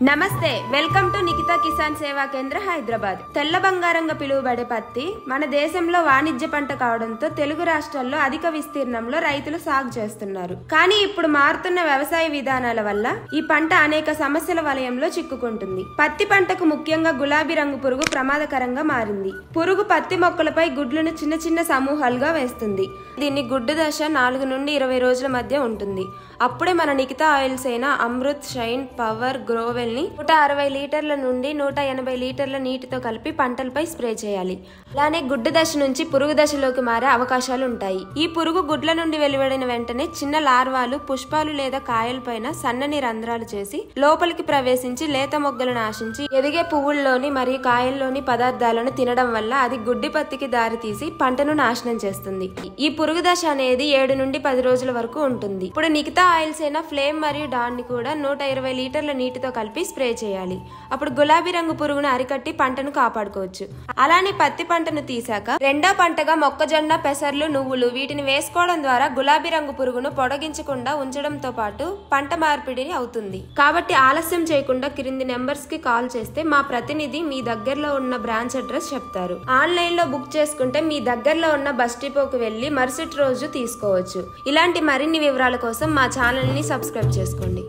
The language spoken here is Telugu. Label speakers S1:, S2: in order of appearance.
S1: నమస్తే, వెల్కమ్ టు నిఖితా కిసాన్ సేవా కేంద్ర హైదరాబాద్. తెల్ల బంగారంగా పిలువబడే పత్తి మన దేశంలో వాణిజ్య పంట కావడంతో తెలుగు రాష్ట్రాల్లో అధిక విస్తీర్ణంలో రైతులు సాగు చేస్తున్నారు. కానీ ఇప్పుడు మారుతున్న వ్యవసాయ విధానాల వల్ల ఈ పంట అనేక సమస్యల వలయంలో చిక్కుకుంటుంది. పత్తి పంటకు ముఖ్యంగా గులాబీ రంగు పురుగు ప్రమాదకరంగా మారింది. పురుగు పత్తి మొక్కలపై గుడ్లను చిన్న చిన్న సమూహాలుగా వేస్తుంది. దీన్ని గుడ్డు దశ 4 నుండి 20 రోజుల మధ్య ఉంటుంది. అప్పుడే మన నిఖితా ఆయిల్స్ అయిన అమృత్, షైన్, పవర్, గ్రోవెల్ 160 లీటర్ల నుండి 180 లీటర్ల నీటితో కలిపి పంటలపై స్ప్రే చేయాలి. అలానే గుడ్డు దశ నుంచి పురుగు దశలోకి మారే అవకాశాలు ఉంటాయి. ఈ పురుగు గుడ్ల నుండి వెలువడిన వెంటనే చిన్న లార్వాలు పుష్పాలు లేదా కాయలపైన సన్నని రంధ్రాలు చేసి లోపలికి ప్రవేశించి లేత మొగ్గలను ఆశించి ఎదిగే పువ్వుల్లోని మరియు కాయల్లోని పదార్థాలను తినడం వల్ల అది గుడ్డి పత్తికి దారి తీసి పంటను నాశనం చేస్తుంది. ఈ పురుగు దశ అనేది 7 నుండి 10 రోజుల వరకు ఉంటుంది. ఇప్పుడు నిఖితా ఆయిల్స్ అయిన ఫ్లేమ్ మరియు డాన్ ని కూడా 120 లీటర్ల నీటితో కలిపి స్ప్రే చేయాలి. అప్పుడు గులాబీ రంగు పురుగును అరికట్టి పంటను కాపాడుకోవచ్చు. అలానే పత్తి పంటను తీసాక రెండో పంటగా మొక్కజొన్న, పెసర్లు, నువ్వులు వీటిని వేసుకోవడం ద్వారా గులాబీ రంగు పురుగును పొడగించకుండా ఉంచడంతో పాటు పంట మార్పిడి అవుతుంది. కాబట్టి ఆలస్యం చేయకుండా క్రింది నెంబర్స్ కి కాల్ చేస్తే మా ప్రతినిధి మీ దగ్గరలో ఉన్న బ్రాంచ్ అడ్రస్ చెప్తారు. ఆన్లైన్ లో బుక్ చేసుకుంటే మీ దగ్గరలో ఉన్న బస్ డిపోకు వెళ్లి మరుసటి రోజు తీసుకోవచ్చు. ఇలాంటి మరిన్ని వివరాల కోసం మా ఛానల్ ని సబ్స్క్రైబ్ చేసుకోండి.